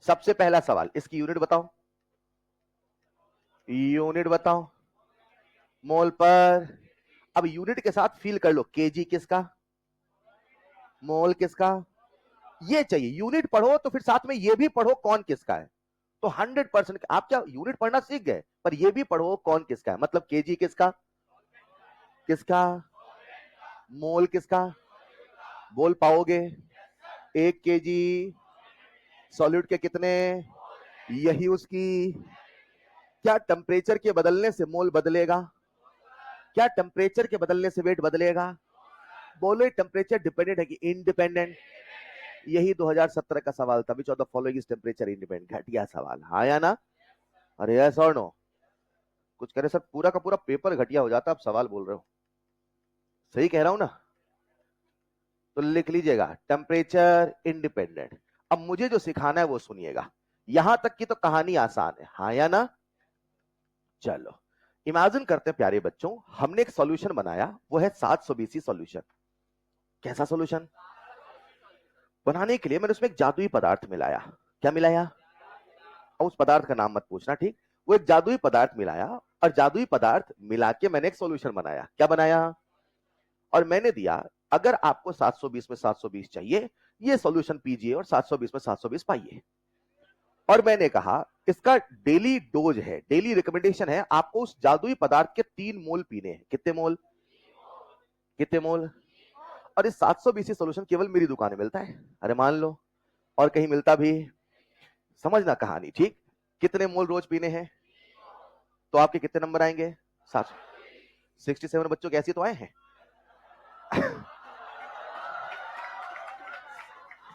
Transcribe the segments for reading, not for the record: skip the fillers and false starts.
सबसे पहला सवाल, इसकी यूनिट बताओ, यूनिट बताओ मोल पर। अब यूनिट के साथ फील कर लो, केजी किसका, मोल किसका, ये चाहिए। यूनिट पढ़ो तो फिर साथ में ये भी पढ़ो कौन किसका है। तो 100% आप क्या यूनिट पढ़ना सीख गए, पर ये भी पढ़ो कौन किसका है। मतलब केजी किसका, किसका, मोल किसका, बोल पाओगे। 1 केजी सॉल्यूट के कितने, यही उसकी। क्या टेम्परेचर के बदलने से मोल बदलेगा, क्या टेम्परेचर के बदलने से वेट बदलेगा। बोलो टेम्परेचर डिपेंडेंट है कि इंडिपेंडेंट। यही 2017 का सवाल था, which of the following is temperature independent. घटिया सवाल, हाँ या ना। अरे यस और नो, कुछ करे सर, पूरा का पूरा पेपर घटिया हो जाता। आप सवाल बोल रहे हो, सही कह रहा हूं ना। तो लिख लीजिएगा टेम्परेचर इंडिपेंडेंट। अब मुझे जो सिखाना है वो सुनिएगा। यहां तक की तो कहानी आसान है, हाँ या ना। चलो इमेजिन करते हैं प्यारे बच्चों, हमने एक सॉल्यूशन बनाया, वो है 720 सॉल्यूशन। कैसा सॉल्यूशन बनाने के लिए मैंने उसमें एक जादुई पदार्थ मिलाया। क्या मिलाया, और उस पदार्थ का नाम मत पूछना, ठीक। वो एक जादुई पदार्थ मिलाया, और जादुई पदार्थ मिला के मैंने एक सॉल्यूशन बनाया। क्या बनाया, और मैंने दिया अगर आपको 720 में 720 चाहिए, ये सॉल्यूशन पीजिए और 720 में 720 पाइए। और मैंने कहा इसका डेली डोज है, डेली रिकमेंडेशन है, आपको उस जादुई पदार्थ के 3 मोल पीने हैं। कितने मोल, कितने मोल। और इस 720 सॉल्यूशन केवल मेरी दुकान में मिलता है। अरे मान लो और कहीं मिलता भी, समझना कहानी, ठीक। कितने मोल रोज पीने हैं, तो आपके कितने नंबर आएंगे, 67 बच्चों के ऐसे तो आए हैं।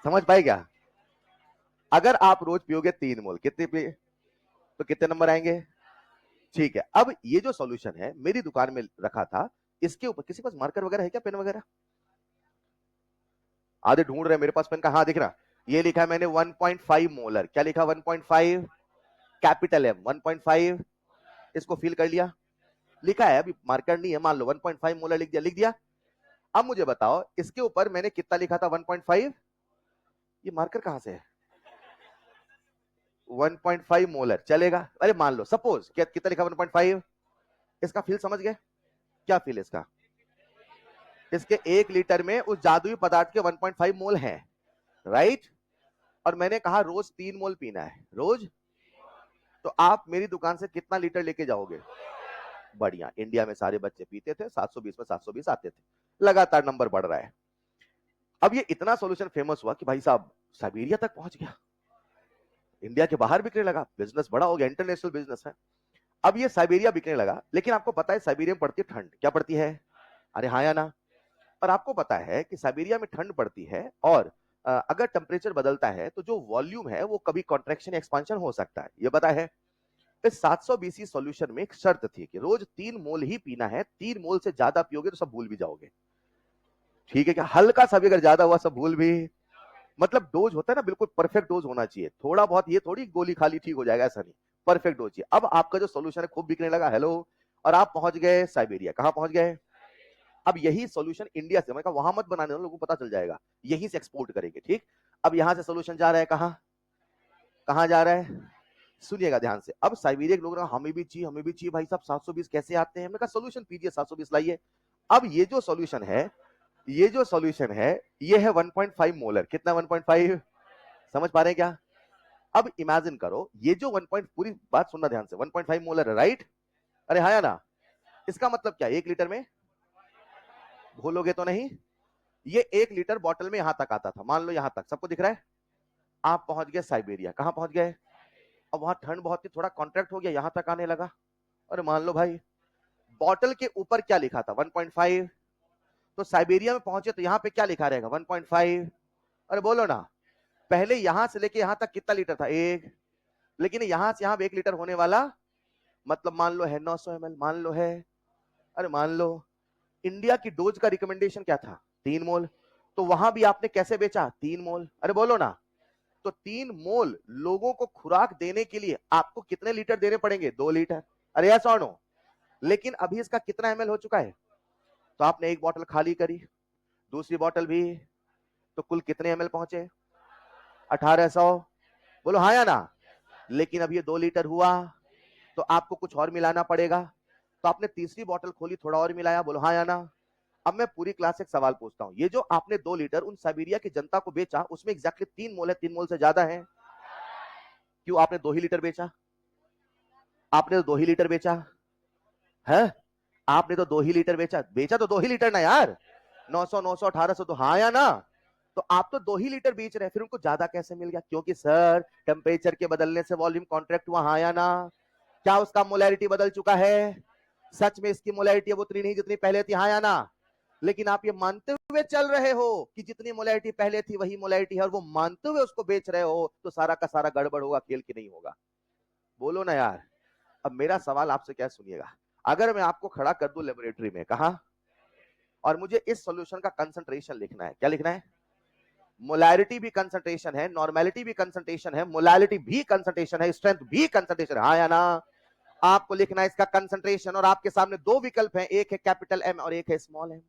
समझ पाए क्या। अगर आप रोज पियोगे 3 मोल, कितने पिए तो कितने नंबर आएंगे। ठीक है, अब ये जो सॉल्यूशन है मेरी दुकान में रखा था, इसके ऊपर किसी पास मार्कर वगैरह है क्या, पेन वगैरह। आधे ढूंढ रहे, मेरे पास पेन का, हाँ दिख रहा। ये लिखा है मैंने 1.5 मोलर। क्या लिखा, 1.5 कैपिटल एम 1.5। इसको फिल कर लिया, लिखा है, अभी मार्कर नहीं है, मान लो 1.5 मोलर लिख दिया, लिख दिया। अब मुझे बताओ इसके ऊपर मैंने कितना लिखा था, 1.5। ये मार्कर कहां से है, 1.5 मोलर चलेगा। अरे मान लो सपोज कितना लिखा, 1.5। इसका फील समझ गए, क्या फील इसका, इसके 1 लीटर में उस जादुई पदार्थ के 1.5 मोल हैं, राइट। और मैंने कहा रोज 3 मोल पीना है, रोज। तो आप मेरी दुकान से कितना लीटर लेके जाओगे। बढ़िया, इंडिया में सारे बच्चे पीते थे, 720 में 720 आते थे, लगातार नंबर बढ़ रहा है। अब ये इतना सॉल्यूशन फेमस हुआ कि भाई साहब साइबेरिया तक पहुंच गया, इंडिया के बाहर बिकने लगा, बिजनेस बड़ा हो गया, इंटरनेशनल बिजनेस है। अब ये साइबेरिया बिकने लगा, लेकिन आपको पता है साइबेरिया में पड़ती है ठंड। क्या पड़ती है, अरे हाँ या ना। और आपको पता है कि साइबेरिया में ठंड पड़ती है, और अगर टेम्परेचर बदलता है तो जो वॉल्यूम है वो कभी कॉन्ट्रैक्शन एक्सपांशन हो सकता है, ये पता है। इस 720 सॉल्यूशन में एक शर्त थी कि रोज 3 मोल ही पीना है, 3 मोल से ज्यादा पियोगे तो सब भूल भी जाओगे। ठीक है क्या, हल्का सा भी अगर ज्यादा हुआ सब भूल भी, मतलब डोज होता है ना, बिल्कुल परफेक्ट डोज होना चाहिए। थोड़ा बहुत ये थोड़ी गोली खाली ठीक हो जाएगा, ऐसा नहीं, परफेक्ट डोज चाहिए। अब आपका जो सॉल्यूशन है खूब बिकने लगा, हेलो, और आप पहुंच गए साइबेरिया। कहां पहुंच गए, अब यही सॉल्यूशन इंडिया से, मैं कहा वहां मत बनाने, लोगों को पता चल जाएगा, यहीं से एक्सपोर्ट करेंगे, ठीक। अब यहां से सॉल्यूशन जा रहा है कहां, कहां जा रहा है, सुनिएगा ध्यान से। अब साइबेरिया के लोग हमें भी चाहिए, हमें भी चाहिए भाई साहब, 720 कैसे आते हैं। मैं कहा सॉल्यूशन पीजिए, 720 लाइए। अब ये जो सॉल्यूशन है, ये जो सॉल्यूशन है, ये है 1.5 मोलर। कितना, 1.5, समझ पा रहे हैं क्या। अब इमेजिन करो, ये जो 1 पूरी बात सुनना ध्यान से, 1.5 मोलर है, राइट। अरे हाँ या ना। इसका मतलब क्या, 1 लीटर में, भूलोगे तो नहीं, ये 1 लीटर बॉटल में यहां तक आता था, मान लो यहां तक सबको दिख रहा है। आप पहुंच गए साइबेरिया, कहां पहुंच गए, अब वहां ठंड बहुत थी, थोड़ा कॉन्ट्रैक्ट हो गया, यहां तक आने लगा। अरे मान लो भाई, बॉटल के ऊपर क्या लिखा था, 1.5। तो साइबेरिया में पहुंचे तो यहां पे क्या लिखा रहेगा, 1.5। अरे बोलो ना, पहले यहां से लेके यहां तक कितना लीटर था, 1। लेकिन यहां से यहां 1 लीटर होने वाला, मतलब मान लो है 900 ml, मान लो है। अरे मान लो इंडिया की डोज का रिकमेंडेशन क्या था, 3 मोल। तो वहां भी आपने कैसे बेचा, 3 मोल। अरे बोलो ना, तो 3 मोल लोगों को खुराक देने के लिए आपको कितने लीटर देने पड़ेंगे, 2 लीटर। अरे ऐसा नो, लेकिन अभी इसका कितना एमएल हो चुका है, तो आपने एक बोतल खाली करी, दूसरी बोतल भी, तो कुल कितने एमएल पहुंचे, 1800। बोलो हाँ या ना। लेकिन अब ये 2 लीटर हुआ तो आपको कुछ और मिलाना पड़ेगा, तो आपने तीसरी बोतल खोली, थोड़ा और मिलाया, बोलो हाँ या ना। अब मैं पूरी क्लास से एक सवाल पूछता हूं, ये जो आपने 2 लीटर उन साइबेरिया की जनता को बेचा, उसमें एग्जैक्टली 3 मोल है, 3 मोल से ज्यादा है, क्यों आपने 2 ही लीटर बेचा? आपने तो 2 ही लीटर बेचा है, आपने तो 2 ही लीटर बेचा, बेचा तो 2 ही लीटर ना यार, 900 900 1800, तो हाँ या ना। तो आप तो 2 ही लीटर बेच रहे हैं, फिर उनको ज्यादा कैसे मिल गया? क्योंकि सर टेम्परेचर के बदलने से वॉल्यूम कॉन्ट्रैक्ट हुआ, हाँ या ना। क्या उसका मोलैरिटी बदल चुका है? सच में इसकी मोलैरिटी अब उतनी नहीं जितनी पहले थी, हाँ या ना। लेकिन आप ये मानते हुए चल रहे हो कि जितनी मोलैरिटी पहले थी वही मोलैरिटी है, और वो मानते हुए उसको बेच रहे हो, तो सारा का सारा गड़बड़ होगा, खेल की नहीं होगा। बोलो ना यार। अब मेरा सवाल आपसे क्या, सुनिएगा, अगर मैं आपको खड़ा कर दूं लेबोरेटरी में, कहा, और मुझे इस सॉल्यूशन का कंसंट्रेशन लिखना है, क्या लिखना है? मोलैरिटी भी कंसंट्रेशन है, नॉर्मेलिटी भी कंसंट्रेशन है, मोलैलिटी भी कंसंट्रेशन है, स्ट्रेंथ भी कंसंट्रेशन है, हाँ या ना। आपको लिखना है इसका कंसंट्रेशन, और आपके सामने 2 विकल्प हैं, एक है कैपिटल एम और एक है स्मॉल एम।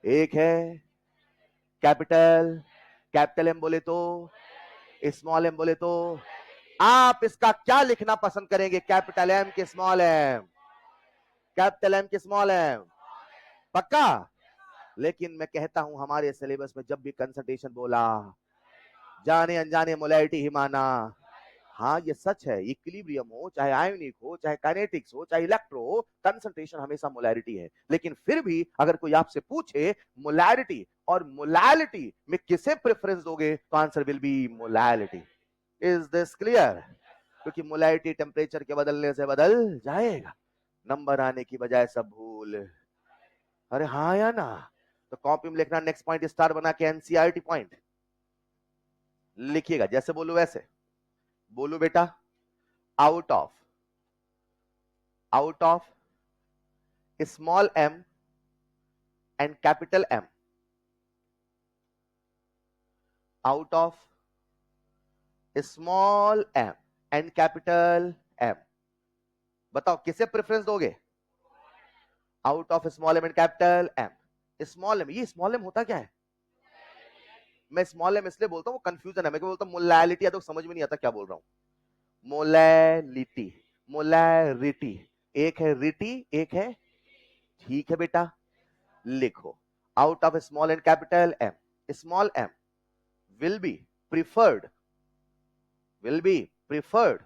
एक है कैपिटल, कैपिटल एम बोले तो, स्मॉल एम बोले तो। आप इसका क्या लिखना पसंद करेंगे, कैपिटल एम के स्मॉल एम? कैपिटल एम के स्मॉल एम, पक्का? लेकिन मैं कहता हूं हमारे सिलेबस में जब भी कंसंट्रेशन बोला, जाने अनजाने मोलैरिटी ही माना। हाँ ये सच है, इक्विलिब्रियम हो, चाहे आयोनिक हो, चाहे काइनेटिक्स हो, चाहे इलेक्ट्रो हो, कंसंट्रेशन हमेशा मोलैरिटी है। लेकिन फिर भी अगर कोई आपसे पूछे मोलैरिटी और मोलैलिटी में किसे प्रेफरेंस दोगे, तो answer will B molality. Is this clear? क्योंकि मोलैरिटी टेम्परेचर के बदलने से बदल जाएगा, नंबर आने की बजाय सब भूल। अरे हाँ या ना। तो कॉपी में लिखना, नेक्स्ट पॉइंट स्टार बना के एनसीईआरटी पॉइंट लिखिएगा, जैसे बोलू वैसे बोलू बेटा। Out of small M and capital M, out of small M and capital M, बताओ किसे प्रेफरेंस दोगे? Out of small M and capital M. Small M, ये स्मॉल एम होता क्या है? मैं स्मॉल एम इसलिए बोलता हूं, वो कंफ्यूजन है, मैं बोलता हूं मोलैलिटी है तो समझ में नहीं आता क्या बोल रहा हूं। मोलैलिटी, मोलैरिटी, एक है रिटी, एक है, ठीक है बेटा, लिखो out of small and capital M, small M will be preferred, will be preferred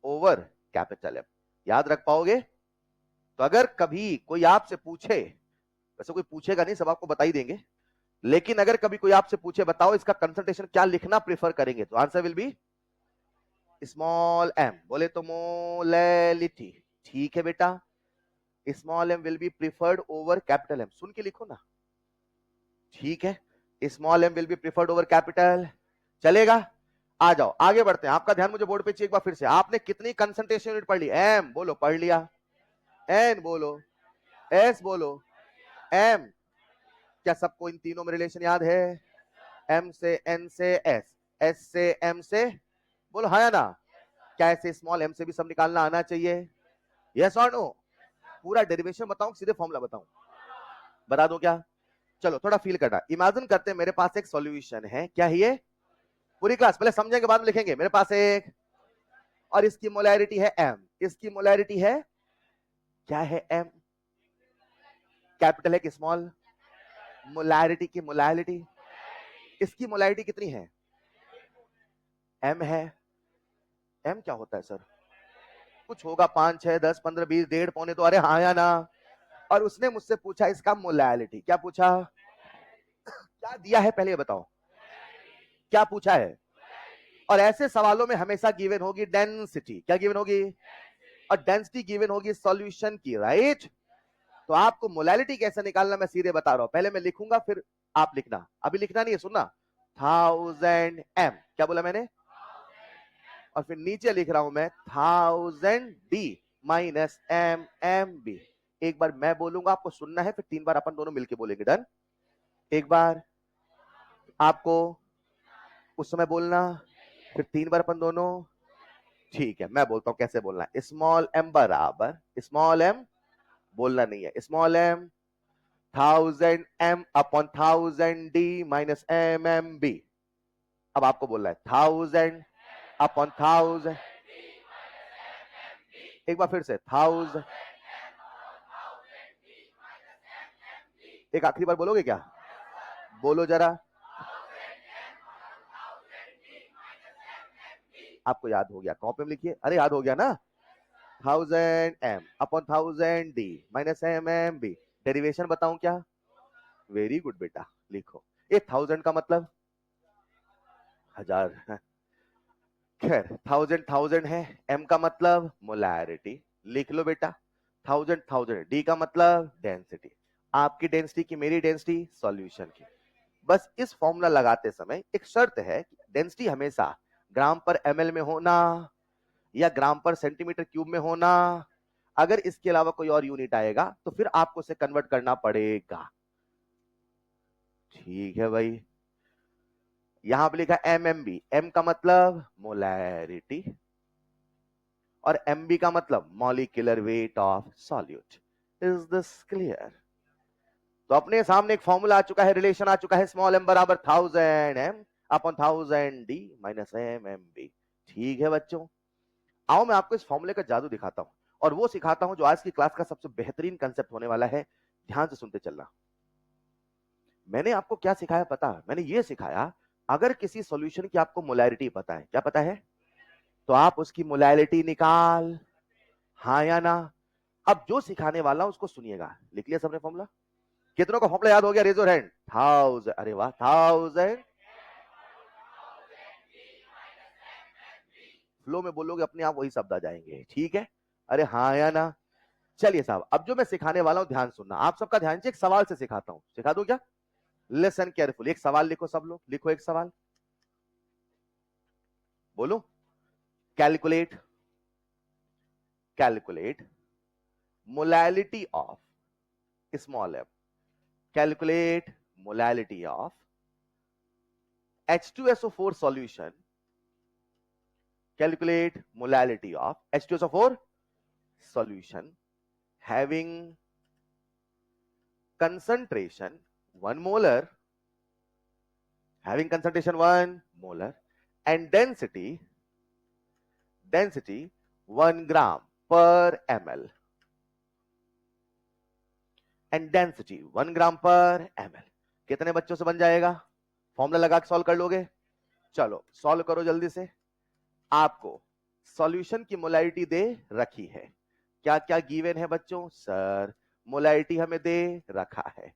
over capital M। याद रख पाओगे? तो अगर कभी कोई आपसे पूछे, वैसे कोई पूछेगा नहीं, सब आपको बता ही देंगे, लेकिन अगर कभी कोई आपसे पूछे बताओ इसका कंसंट्रेशन क्या लिखना प्रेफर करेंगे, तो answer will be small M, बोले तो मोलैलिटी, ठीक है बेटा, small M will be preferred over capital M, सुन के लिखो ना, ठीक है, small M will be preferred over capital, चलेगा? आ जाओ आगे बढ़ते हैं, आपका ध्यान मुझे बोर्ड पे चाहिए एक बार फिर से। आपने कितनी कंसंट्रेशन यूनिट पढ़ ली? एम बोलो, पढ़ लिया। एन बोलो, एस बोलो, एम। क्या सबको इन तीनों में रिलेशन याद है? एम से एन से एस, एस से एम से, बोलो हाँ या ना। क्या ऐसे स्मॉल एम से भी सब निकालना आना चाहिए? यस और नो? पूरा डेरिवेशन बताऊं, सीधे फॉर्मूला बताऊं? बता दो क्या? चलो थोड़ा फील करना, इमेजिन करते हैं मेरे पास एक सॉल्यूशन है, क्या है ये? पूरी क्लास पहले समझेंगे बाद में लिखेंगे। मेरे पास एक, और इसकी मोलैरिटी है एम, इसकी मोलैरिटी है, क्या है? एम। कैपिटल है कि स्मॉल? मोलैरिटी की मोलैरिटी, इसकी मोलैरिटी कितनी है? एम है। एम क्या होता है सर? कुछ होगा 5 6 10 15 20 1.5 पौने, तो अरे हाँ या ना। और उसने मुझसे पूछा इसका मोलैरिटी, क्या पूछा? क्या दिया है पहले ये बताओ, क्या पूछा है? और ऐसे सवालों में हमेशा गिवन होगी डेंसिटी, क्या गिवन होगी? और डेंसिटी गिवन होगी सॉल्यूशन की, राइट? तो आपको मोलैलिटी कैसे निकालना मैं सीधे बता रहा हूं, पहले मैं लिखूंगा फिर आप लिखना, अभी लिखना नहीं है, सुनना। 1000 एम, क्या बोला मैंने? और फिर नीचे लिख रहा हूं मैं 1000 D minus M M B. एक बार मैं बोलूंगा आपको सुनना है, फिर 3 बार अपन दोनों मिलके बोलेंगे, डन? एक बार आपको उस समय बोलना, फिर 3 बार अपन दोनों, ठीक है? मैं बोलता हूं कैसे बोलना है। स्मॉल एम बराबर, स्मॉल एम बोलना नहीं है, small M 1000 M upon 1000 D minus M M B. अब आपको बोलना है 1000 अपॉन 1000, एक बार फिर से 1000, एक आखिरी बार बोलोगे क्या? बोलो जरा, आपको याद हो गया? कॉपी में लिखिए, अरे याद हो गया ना? 1000m upon 1000d minus mmb। Derivation बताऊं क्या? वेरी गुड बेटा, लिखो। ये 1000 का मतलब 1000, खैर 1000 है, m का मतलब मोलैरिटी, लिख लो बेटा। 1000 d का मतलब डेंसिटी, आपकी डेंसिटी की मेरी डेंसिटी सॉल्यूशन की। बस इस फॉर्मूला लगाते समय एक शर्त है कि डेंसिटी हमेशा ग्राम पर ml में होना या ग्राम पर सेंटीमीटर क्यूब में होना। अगर इसके अलावा कोई और यूनिट आएगा तो फिर आपको उसे कन्वर्ट करना पड़ेगा। ठीक है भाई, यहां पर लिखा mmb, m का मतलब मोलैरिटी और mb का मतलब molecular weight of solute. Is this clear? तो अपने सामने एक फॉर्मूला आ चुका है, रिलेशन आ चुका है, स्मॉल m बराबर 1000m upon 1000d minus mmb। ठीक है बच्चों, आओ मैं आपको इस फॉर्मूले का जादू दिखाता हूं और वो सिखाता हूं जो आज की क्लास का सबसे बेहतरीन कंसेप्ट होने वाला है। ध्यान से सुनते चलना। मैंने आपको क्या सिखाया पता? मैंने ये सिखाया, अगर किसी सॉल्यूशन की आपको मोलैरिटी पता है, क्या पता है, तो आप उसकी मोलैरिटी निकाल, हाँ या ना? अब जो सिखाने वाला उसको सुनिएगा। लिख लिया सबने फॉर्मूला? कितनों का फॉर्मूला याद हो गया? Raise your hand. 1000, अरे वाह, 1000। फ्लो में बोलोगे अपने आप वही शब्द आ जाएंगे, ठीक है? अरे हाँ या ना? चलिए साहब, अब जो मैं सिखाने वाला हूं ध्यान सुनना, आप सबका ध्यान से, एक सवाल से सिखाता हूं, सिखा दूं क्या? लिसन केयरफुल, एक सवाल लिखो सब लोग, लिखो एक सवाल, बोलो। Calculate, calculate molality of small m, calculate molality of H2SO4 solution, calculate molality of H2SO4 solution having concentration 1 molar, having concentration 1 molar and density 1 gram per ml, and density 1 gram per ml। कितने बच्चों से बन जाएगा? Formula लगा के solve कर लोगे? चलो सॉल्व करो जल्दी से। आपको सॉल्यूशन की मोलैरिटी दे रखी है, क्या क्या गिवन है बच्चों? सर मोलैरिटी हमें दे रखा है,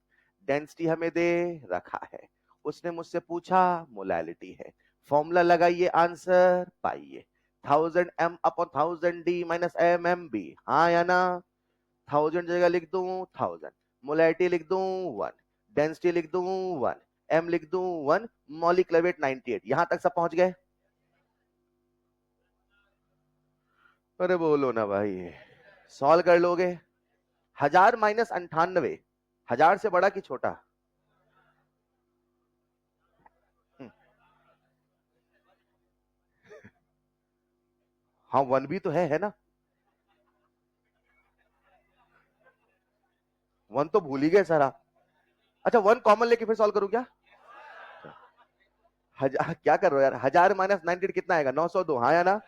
डेंसिटी हमें दे रखा है, उसने मुझसे पूछा मोलैरिटी है, फॉर्मूला लगाइए, आंसर पाइए। 1000m upon 1000d minus mmb, हाँ या ना? 1000 जगह लिख दूं 1000, मोलैरिटी लिख दूं 1, डेंसिटी लिख दूं 1, m लिख दूं 1, मॉलिक्यूलर वेट 98। यहां तक सब पहुंच गए? अरे बोलो ना भाई, सॉल्व कर लोगे? 1000 माइनस 98, 1000 से बड़ा कि छोटा? हाँ 1 भी तो है ना? 1 तो भूल ही गए सर आप। अच्छा 1 कॉमन लेके फिर सॉल्व करूं क्या? हजार क्या कर रहे हो यार? 1000 माइनस 98 कितना आएगा? 902, हाँ या ना?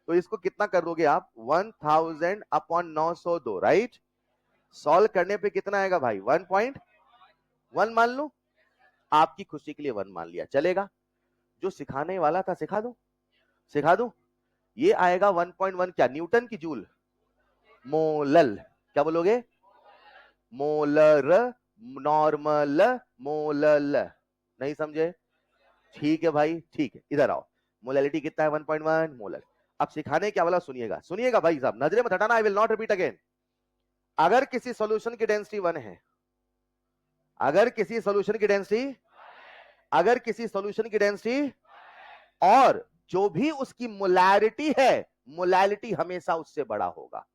तो इसको कितना कर दोगे आप? 1000 अपॉन 902, राइट? सॉल्व करने पे कितना आएगा भाई? 1.1 मान लू, आपकी खुशी के लिए 1 मान लिया, चलेगा? जो सिखाने वाला था सिखा दूं? सिखा दूं? ये आएगा 1.1 क्या? न्यूटन की जूल? मोलल, क्या बोलोगे? मोलर, नॉर्मल, मोलल, नहीं समझे? ठीक है भाई, ठीक है, इधर आओ। मोलैलिटी कितना है? 1.1 मोलर। अब सिखाने क्या वाला सुनिएगा, सुनिएगा भाई साहब, नजरे मत हटाना, I will not repeat again. अगर किसी सॉल्यूशन की डेंसिटी 1 है, अगर किसी सॉल्यूशन की डेंसिटी, अगर किसी सॉल्यूशन की डेंसिटी और जो भी उसकी मोलैरिटी है, मोलैलिटी हमेशा उससे बड़ा होगा।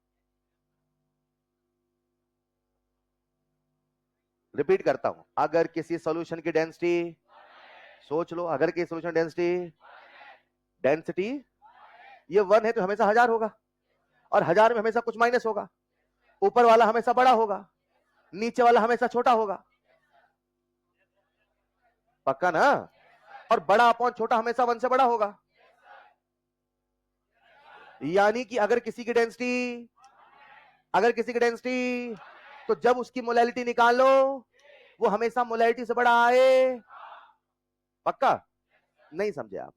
रिपीट करता हूं, अगर किसी सॉल्यूशन की डेंसिटी, सोच लो, अगर किसी सॉल्यूशन डेंसिटी, डेंसिटी ये 1 है तो हमेशा 1000 होगा, और 1000 में हमेशा कुछ माइनस होगा, ऊपर वाला हमेशा बड़ा होगा, नीचे वाला हमेशा छोटा होगा, पक्का ना? और बड़ा अपॉन छोटा हमेशा 1 से बड़ा होगा। यानी कि अगर किसी की डेंसिटी, तो जब उसकी मोलैलिटी निकालो वो हमेशा मोलैलिटी से बड़ा आए। पक्का? नहीं समझे आप?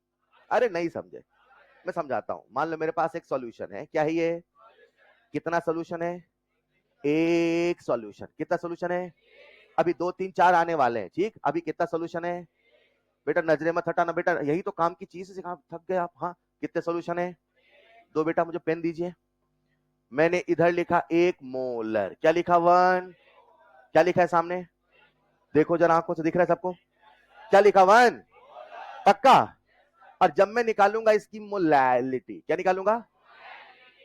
अरे नहीं समझे, मैं समझाता हूं। मान लो मेरे पास एक सॉल्यूशन है, क्या है ये? कितना सॉल्यूशन है? एक सॉल्यूशन। कितना सॉल्यूशन है? अभी 2 3 4 आने वाले हैं, ठीक? अभी कितना सॉल्यूशन है? बेटा नजरे मत हटाना बेटा, यही तो काम की चीज है। थक गए आप? हाँ, कितने सॉल्यूशन है? 2। बेटा मुझे पेन दीजिए। मैंने इधर लिखा 1 मोलर, क्या लिखा? 1। क्या लिखा है सामने? देखो जरा आंखों से, दिख रहा है सबको? क्या लिखा? 1। पक्का? और जब मैं निकालूंगा इसकी मोलैलिटी, क्या निकालूंगा?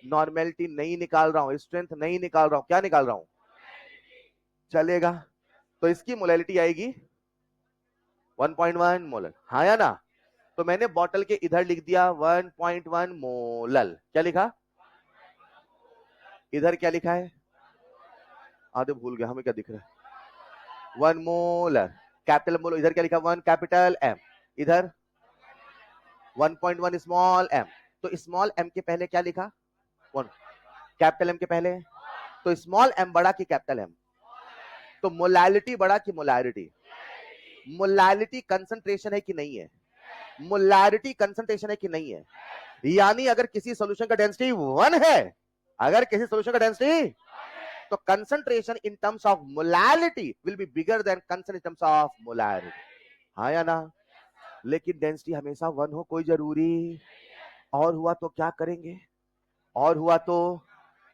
नॉर्मेलिटी नहीं निकाल रहा हूं, स्ट्रेंथ नहीं निकाल रहा हूं, क्या निकाल रहा हूं? चलेगा? तो इसकी मोलैलिटी आएगी 1.1 मोलर, हाँ या ना? तो मैंने बॉटल के इधर लिख दिया 1.1 मोलर। क्या लिखा? इधर क्या लिखा है? आधे भूल गया, हमें क्या दिख रहा है? 1 मोलर कैपिटल मोलर। इधर क्या लिखा? 1 कैपिटल एम। इधर 1.1 स्मॉल एम। तो स्मॉल एम के पहले क्या लिखा? 1 कैपिटल एम के पहले। तो स्मॉल एम बड़ा कि कैपिटल एम? तो मोलैलिटी बड़ा कि मोलैरिटी? मोलैलिटी कंसंट्रेशन है कि नहीं है? मोलैरिटी कंसंट्रेशन है कि नहीं है? यानी अगर किसी सॉल्यूशन का डेंसिटी 1 है, अगर किसी सॉल्यूशन का डेंसिटी, तो concentration in terms of molality will be bigger than concentration in terms of molarity, हाँ या ना? लेकिन डेंसिटी हमेशा 1 हो कोई जरूरी? और हुआ तो क्या करेंगे? और हुआ तो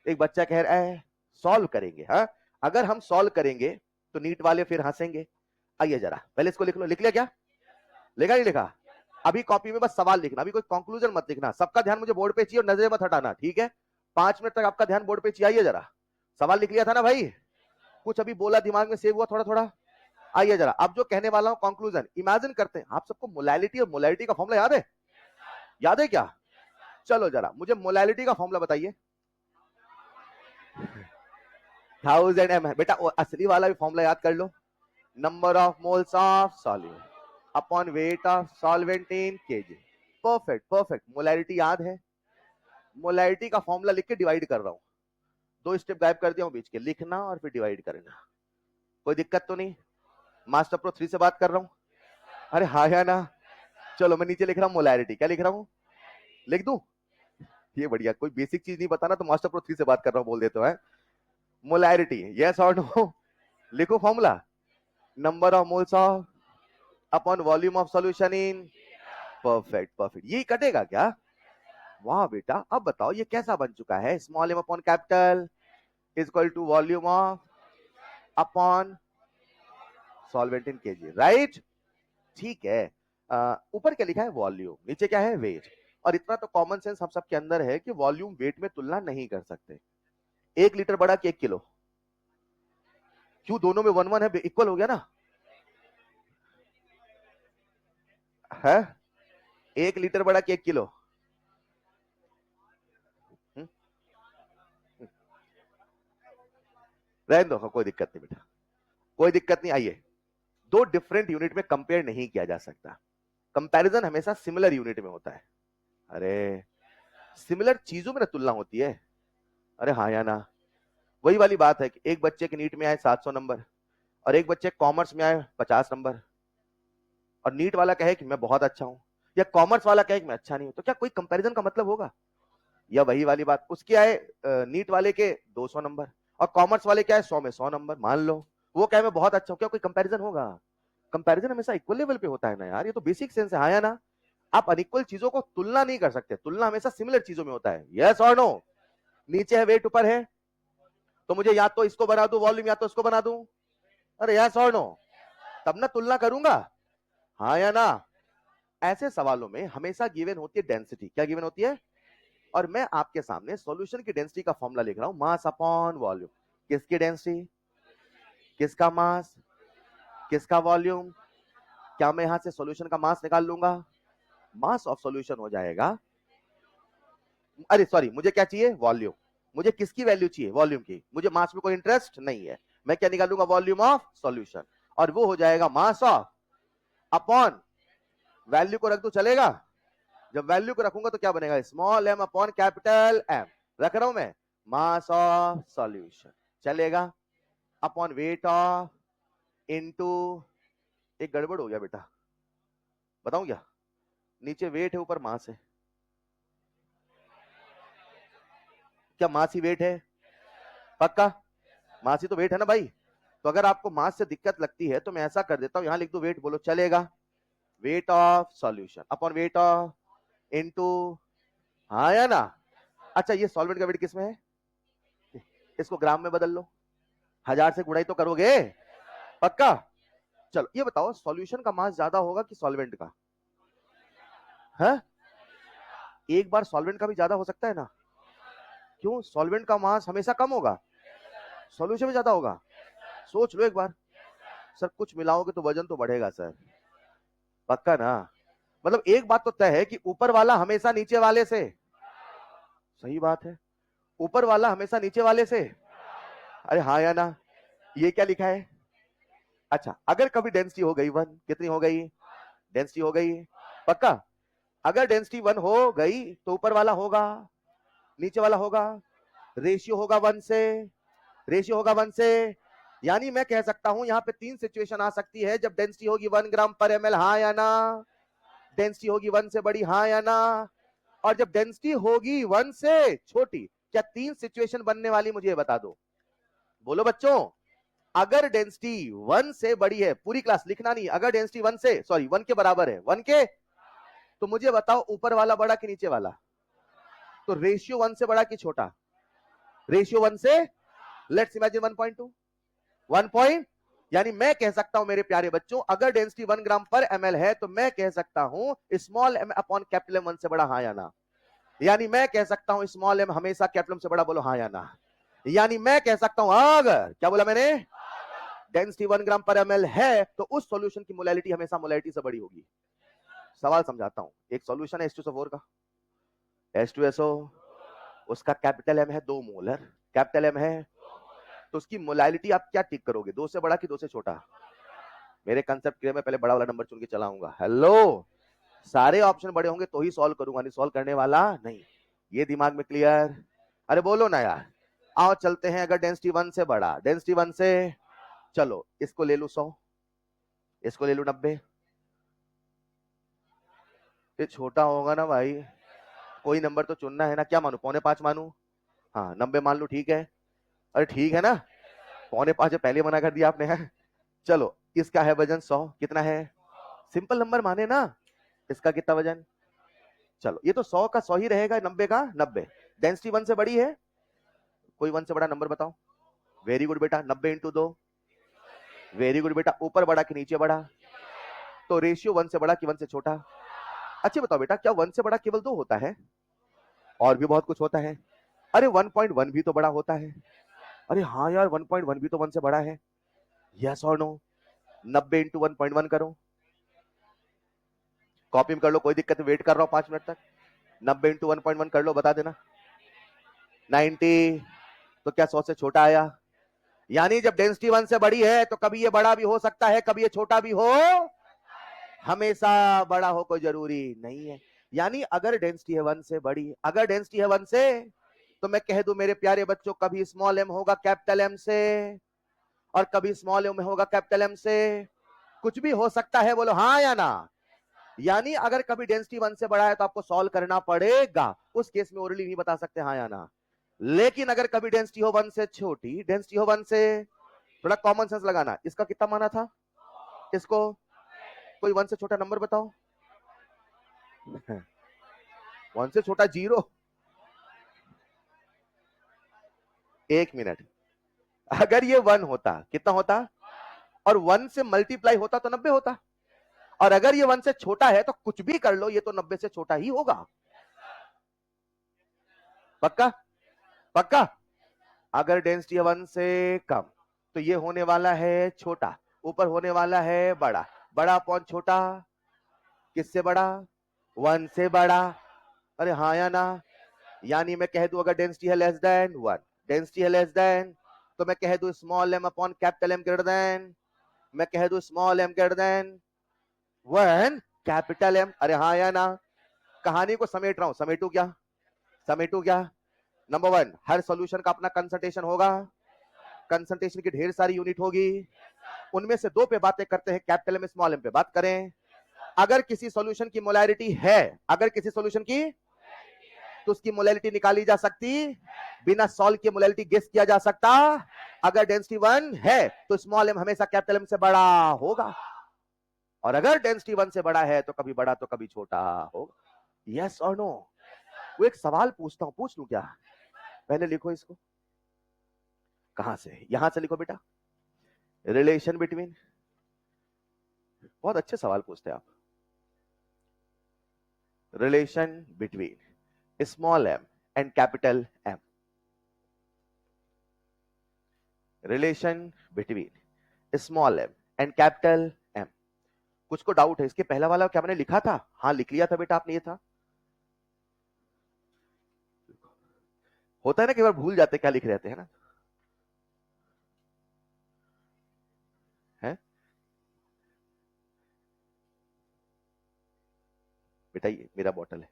एक बच्चा कह रहा है सॉल्व करेंगे। हाँ, अगर हम सॉल्व करेंगे तो नीट वाले फिर हंसेंगे। आइए जरा पहले इसको लिख लो। लिख लिया क्या? लिखा नहीं लिखा? अभी कॉपी में बस सवाल लिखना, अभी कोई कंक्लूजन मत लिखना। सबका ध्यान मुझे बोर्ड पे चाहिए और नजरें मत हटाना, ठीक है? 5 मिनट तक आपका ध्यान बोर्ड पे चाहिए। आइए जरा, सवाल लिख लिया था ना भाई? कुछ अभी बोला दिमाग में सेव हुआ थोड़ा थोड़ा? आइए जरा, अब जो कहने वाला हूं कंक्लूजन इमेजिन करते हैं। आप सबको मोलैलिटी और मोलैरिटी का फॉर्मूला याद है? याद है क्या? चलो जरा मुझे मोलैलिटी का फॉर्मूला बताइए। 1000 ml। बेटा असली वाला भी फॉर्मूला याद कर लो। Number of moles of solute upon weight of solvent in kg. Perfect perfect. Molarity याद है? मोलैरिटी का फॉर्मूला लिख के डिवाइड कर रहा हूं। 2 स्टेप गायब कर दिया हूं बीच के, लिखना और फिर डिवाइड करना। कोई दिक्कत तो नहीं? मास्टर प्रो 3 से बात कर रहा हूं? अरे हाँ या ना? चलो मैं नीचे लिख रहा हूं मोलैरिटी। क्या लिख रहा हूं? लिख दूं? ये बढ़िया, कोई बेसिक चीज नहीं बताना तो मास्टर प्रो 3 से बात कर रहा हूं बोल देते हो। मोलैरिटी यस और नो? लिखो formula. Number of moles of upon volume of solution in. Perfect perfect. ये कटेगा क्या? वाह बेटा, अब बताओ ये कैसा बन चुका है? Small M upon capital is equal to volume of upon solvent in KG, right? ठीक है। ऊपर क्या लिखा है? वॉल्यूम, नीचे क्या है? वेट। और इतना तो कॉमन सेंस हम सबके अंदर है कि वॉल्यूम वेट में तुलना नहीं कर सकते। 1 लीटर बड़ा कि 1 किलो? क्यों, दोनों में 1 1 है, इक्वल हो गया ना? है 1 लीटर बड़ा कि 1 किलो? रहने दो, कोई दिक्कत नहीं बेटा, कोई दिक्कत नहीं। आइए, 2 डिफरेंट यूनिट में कंपेयर नहीं किया जा सकता। कंपैरिजन हमेशा सिमिलर यूनिट में होता है। अरे सिमिलर चीजों में ना तुलना होती है। अरे हाँ या ना? वही वाली बात है कि एक बच्चे के नीट में आए 700 नंबर और एक बच्चे कॉमर्स में आए 50 नंबर, और नीट वाला कहे कि मैं बहुत अच्छा हूं, या कॉमर्स वाला कहे कि मैं अच्छा नहीं हूं, तो क्या कोई कंपैरिजन का मतलब होगा? या वही वाली बात, उसके आए नीट वाले के 200 नंबर और कॉमर्स वाले के आए 100 में 100 नंबर, मान लो वो कहे मैं बहुत अच्छा हूं, क्या कोई कंपैरिजन होगा? कंपैरिजन हमेशा इक्वल लेवल पे होता है ना यार, ये तो बेसिक सेंस है, हाँ या ना? आप अनइक्वल चीजों को तुलना नहीं कर सकते, तुलना हमेशा सिमिलर चीजों में होता है। यस और नो? नीचे है वेट, ऊपर है, तो मुझे या तो इसको बना दूं वॉल्यूम या तो इसको बना दूं। अरे यस और नो? तब ना तुलना करूंगा, हाँ या ना? ऐसे सवालों में हमेशा गिवन होती है डेंसिटी। क्या गिवन होती है? और मैं आपके सामने सॉल्यूशन की डेंसिटी का फॉर्मूला लिख रहा हूं, मास अपॉन वॉल्यूम। किसकी डेंसिटी? किसका मास? किसका वॉल्यूम? क्या मैं यहां से सॉल्यूशन का मास निकाल लूंगा? मास ऑफ सॉल्यूशन हो जाएगा, अरे सॉरी, मुझे क्या चाहिए? वॉल्यूम। मुझे किसकी वैल्यू चाहिए? वॉल्यूम की। मुझे मास में कोई इंटरेस्ट नहीं है, मैं क्या निकालूंगा? वॉल्यूम ऑफ सॉल्यूशन, और वो हो जाएगा मास ऑफ अपॉन वैल्यू को रख दो, चलेगा? जब वैल्यू को रखूंगा तो क्या बनेगा, small M upon capital M. रख रहा हूं मैं, मास ऑफ सॉल्यूशन चलेगा अपॉन वेट ऑफ इनटू, एक गड़बड़ हो गया बेटा, बताऊं क्या, नीचे वेट है ऊपर मास है, क्या मास ही वेट है, पक्का मास ही तो वेट है ना भाई। तो अगर आपको मास से दिक्कत लगती है तो मैं ऐसा कर देता हूं, यहां लिख दो वेट, बोलो चलेगा, weight of solution upon weight of into, हाँ या ना। अच्छा ये सॉल्वेंट का वेट किसमें है, इसको ग्राम में बदल लो, 1000 से गुणाई तो करोगे, पक्का। चलो ये बताओ सॉल्यूशन का मास ज्यादा होगा कि सॉल्वेंट का, है एक बार सॉल्वेंट का भी ज्यादा हो सकता है ना, क्यों, सॉल्वेंट का मास हमेशा कम होगा, सॉल्यूशन में ज्यादा होगा, सोच लो एक बार। सर कुछ मिलाओगे तो वजन तो बढ़ेगा सर, पक्का ना, मतलब एक बात तो तय है कि ऊपर वाला हमेशा नीचे वाले से, सही बात है, ऊपर वाला हमेशा नीचे वाले से, अरे हाँ या ना। ये क्या लिखा है, अच्छा अगर कभी डेंसिटी हो गई 1, कितनी हो गई, डेंसिटी हो गई, पक्का, अगर डेंसिटी 1 हो गई तो ऊपर वाला होगा, नीचे वाला होगा, रेशियो होगा 1 से, रेशियो होगा 1 से। यानी मैं कह सकता हूं यहां पे 3 सिचुएशन आ सकती है, जब डेंसिटी होगी 1 ग्राम पर एमएल, हाँ या ना, डेंसिटी होगी 1 से बड़ी, हाँ या ना, और जब डेंसिटी होगी 1 से छोटी, क्या 3 सिचुएशन बनने वाली, मुझे बता दो, बोलो बच्चों। अगर डेंसिटी 1 से बड़ी है, पूरी क्लास लिखना नहीं, अगर डेंसिटी 1 से, सॉरी 1 के बराबर है, 1 के, तो मुझे बताओ ऊपर वाला बड़ा कि नीचे वाला, तो रेशियो 1 से बड़ा कि छोटा, रेशियो 1 से, लेट्स इमेजिन 1.2, 1 यानी मैं कह सकता हूं मेरे प्यारे बच्चों, अगर डेंसिटी 1 ग्राम पर एमएल है तो मैं कह सकता हूं small M upon capital M 1 से बड़ा, हाँ या ना। यानी मैं कह सकता हूं स्मॉल एम हमेशा कैपिटल एम से बड़ा, बोलो हाँ या ना। यानी मैं कह सकता हूं अगर, क्या बोला मैंने, डेंसिटी 1 ग्राम पर एमएल है तो उस सॉल्यूशन की मोलैलिटी हमेशा मोलैलिटी से बड़ी होगी। सवाल समझाता हूं, एक सॉल्यूशन है H2SO4 का, H2SO, उसका कैपिटल एम है 2 मोलर, कैपिटल एम है, तो उसकी मोलैलिटी आप क्या टिक करोगे, 2 से बड़ा कि 2 से छोटा, मेरे कंसेप्ट के लिए मैं पहले बड़ा वाला नंबर चुन के चलाऊंगा, हेलो, सारे ऑप्शन बड़े होंगे तो ही सॉल्व करूंगा, नहीं सॉल्व करने वाला नहीं, ये दिमाग में क्लियर, अरे बोलो ना यार। आओ चलते हैं, अगर डेंसिटी 1 से बड़ा, डेंसिटी 1 से, चलो इसको ले लू 100, इसको ले लू 90, ये छोटा होगा ना भाई, कोई नंबर तो चुनना है ना, क्या मानू, 4.25 मानू, हाँ 90 मान लू, ठीक है, अरे ठीक है ना, 4.25 पहले मना कर दिया आपने है। चलो इसका है वजन 100, कितना है, सिंपल नंबर माने ना, इसका कितना वजन, चलो ये तो 100 का 100 ही रहेगा, 90 का 90, डेंसिटी 1 से बड़ी है, कोई 1 से बड़ा नंबर बताओ, वेरी गुड बेटा, 90 इंटू 2, वेरी गुड बेटा, ऊपर बड़ा कि नीचे बड़ा, तो रेशियो 1 से बड़ा कि 1 से छोटा, अच्छा बताओ बेटा, क्या 1 से बड़ा केवल 2 होता है, और भी बहुत कुछ होता है, अरे 1.1 भी तो बड़ा होता है, अरे हाँ यार 1.1 भी तो 1 से बड़ा है, यस और नो, 90 इंटू 1.1 करो, कॉपी में कर लो, कोई दिक्कत नहीं, वेट कर रहा हूं 5 मिनट तक, 90 इंटू 1.1 कर लो, बता देना, 90, तो क्या 100 से छोटा आया, यानी जब डेंसिटी 1 से बड़ी है तो कभी ये बड़ा भी हो सकता है, कभी ये छोटा भी हो, हमेशा बड़ा हो कोई जरूरी नहीं है। यानी अगर डेंसिटी है 1 से बड़ी, अगर डेंसिटी है 1 से, तो मैं कह दूं मेरे प्यारे बच्चों, कभी स्मॉल एम होगा कैपिटल एम से, और कभी स्मॉल एम होगा कैपिटल एम से, कुछ भी हो सकता है, बोलो हाँ या ना। यानी अगर कभी डेंसिटी 1 से बड़ा है तो आपको सॉल्व करना पड़ेगा, उस केस में ओरली नहीं बता सकते हाँ या ना। लेकिन अगर कभी डेंसिटी हो 1 से छोटी, डेंसिटी हो 1 से, थोड़ा कॉमन सेंस लगाना, इसका कितना माना था, इसको, कोई 1 से छोटा नंबर बताओ, 1 से छोटा 0, 1 मिनट, अगर ये 1 होता कितना होता, और 1 से मल्टीप्लाई होता तो 90 होता, और अगर ये 1 से छोटा है तो कुछ भी कर लो, ये तो 90 से छोटा ही होगा, पक्का, पक्का। अगर डेंसिटी 1 से कम तो ये होने वाला है छोटा, ऊपर होने वाला है बड़ा, बड़ा अपॉन छोटा, किससे बड़ा, 1 से बड़ा, अरे हाँ या ना। यानी मैं कह दूं अगर डेंसिटी है लेस देन 1, डेंसिटी है लेस देन, तो मैं कह दूं small M upon capital M greater than, मैं कह दूं small M greater than 1 capital M, अरे हाँ या ना। कहानी को समेट रहा हूं, समेटू क्या? नंबर 1, हर सॉल्यूशन का अपना कंसंट्रेशन होगा, कंसंट्रेशन की ढेर सारी यूनिट होगी, उनमें से 2 पे बातें करते हैं, कैपिटल एम स्मॉल एम पे बात करें। अगर किसी सॉल्यूशन की मोलैरिटी है, तो उसकी मोलैरिटी निकाली जा सकती, बिना सॉल्व के मोलैरिटी गेस किया जा सकता। अगर डेंसिटी 1 है तो स्मॉल एम हमेशा कैपिटल एम से बड़ा होगा, और अगर डेंसिटी 1 से बड़ा है तो कभी बड़ा तो कभी छोटा होगा। यस और नो? वो एक सवाल पूछता हूं, पूछ लूं क्या? पहले लिखो इसको, कहां से? यहां से लिखो बेटा, रिलेशन बिटवीन, बहुत अच्छे सवाल पूछते हैं आप, relation between small M and capital M, relation between small M and capital M. कुछ को डाउट है इसके पहला वाला क्या मैंने लिखा था? हाँ लिख लिया था बेटा आपने, ये था। होता है ना कि बार भूल जाते क्या लिख रहे थे, है ना? है बेटा, ये मेरा बॉटल है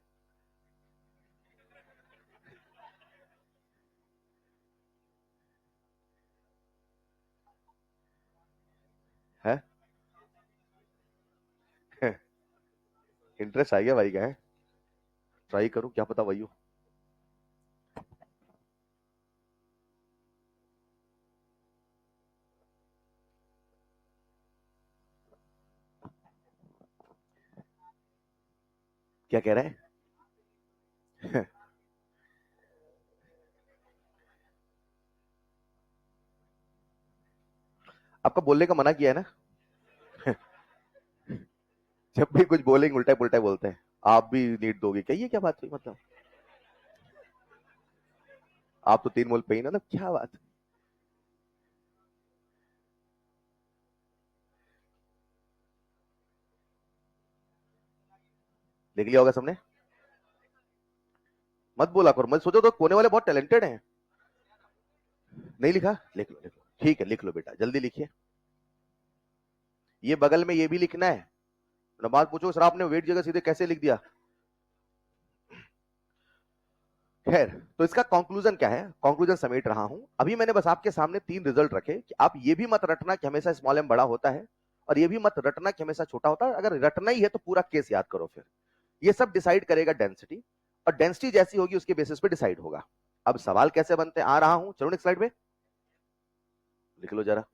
इंटरेस्ट आ गया भाई का, है ट्राई करूं, क्या पता वही हो। क्या कह रहे हैं? आपका बोलने का मना किया है ना? जब भी कुछ बोलेंगे उल्टा पुल्टा बोलते हैं, आप भी नीट दोगे क्या? ये क्या बात हुई? मतलब आप तो 3 मोल पे ही ना, क्या बात? लिख लिया होगा सबने? मत बोला करो, मत सोचो तो कोने वाले बहुत टैलेंटेड हैं। नहीं लिखा? लिख लो, लिख लो, ठीक है लिख लो बेटा, जल्दी लिखिए। ये बगल में ये भी लिखना है, नमाज पूछो सर आपने वेट जगह सीधे कैसे लिख दिया? खैर, तो इसका कंक्लूजन क्या है? कंक्लूजन समेट रहा हूं। अभी मैंने बस आपके सामने 3 रिजल्ट रखे कि आप ये भी मत रटना कि हमेशा स्मॉल एम बड़ा होता है, और ये भी मत रटना कि हमेशा छोटा होता है। अगर रटना ही है तो पूरा केस याद करो। फिर ये सब डिसाइड करेगा डेंसिटी, और डेंसिटी जैसी होगी उसके बेसिस पे डिसाइड होगा। अब सवाल कैसे बनते हैं आ रहा हूं, चलो नेक्स्ट स्लाइड में लिख लो जरा।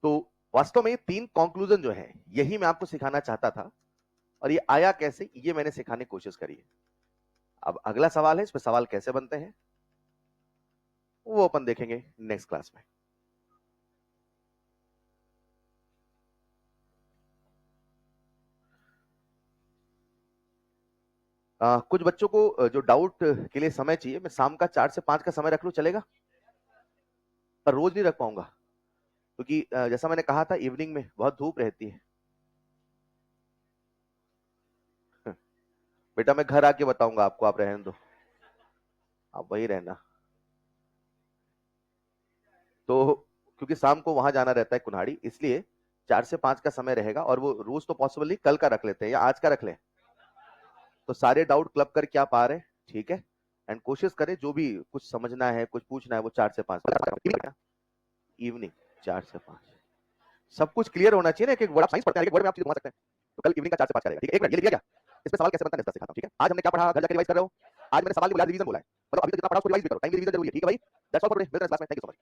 तो वास्तव में 3 कंक्लूजन जो है यही मैं आपको सिखाना चाहता था, और ये आया कैसे ये मैंने सिखाने की कोशिश करी है। अब अगला सवाल है, इस पे सवाल कैसे बनते हैं वो अपन देखेंगे नेक्स्ट क्लास में। कुछ बच्चों को जो डाउट के लिए समय चाहिए, मैं शाम का 4 से 5 का समय रख लूं, चलेगा? पर रोज नहीं रख पाऊंगा, क्योंकि जैसा मैंने कहा था इवनिंग में बहुत धूप रहती है। बेटा मैं घर आके बताऊंगा आपको, आप रहने दो, आप वही रहना। तो क्योंकि शाम को वहां जाना रहता है कुन्हाड़ी, इसलिए 4 से 5 का समय रहेगा, और वो रोज तो पॉसिबल नहीं, कल का रख लेते हैं या आज का रख लें। तो सारे डाउट क्लब करके आप आ रहे हैं, ठीक है? एंड कोशिश करें जो भी कुछ समझना है, कुछ पूछना है, वो 4 से 5 इवनिंग 4 से 5 सब कुछ क्लियर होना चाहिए ना। एक एक वर्ड आप साइंस पढ़ते हैं, एक वर्ड में आप चीज घुमा सकते हैं। तो कल इवनिंग का 4 से 5 का रहेगा, ठीक है? एक मिनट, ये लिख लिया क्या? इस पे सवाल कैसे बनता है इसका सिखाता हूं, ठीक है? आज हमने क्या पढ़ा, घर जाकर रिवाइज कर रहे हो? आज मैंने सवाल के बुनियादी रीजन बोला है, मतलब अभी तक जितना पढ़ा उसको रिवाइज भी करो, टाइम रिवीजन जरूरी है, ठीक है भाई? दैट्स ऑल फॉर टुडे, मिलते हैं क्लास में, थैंक यू सो मच।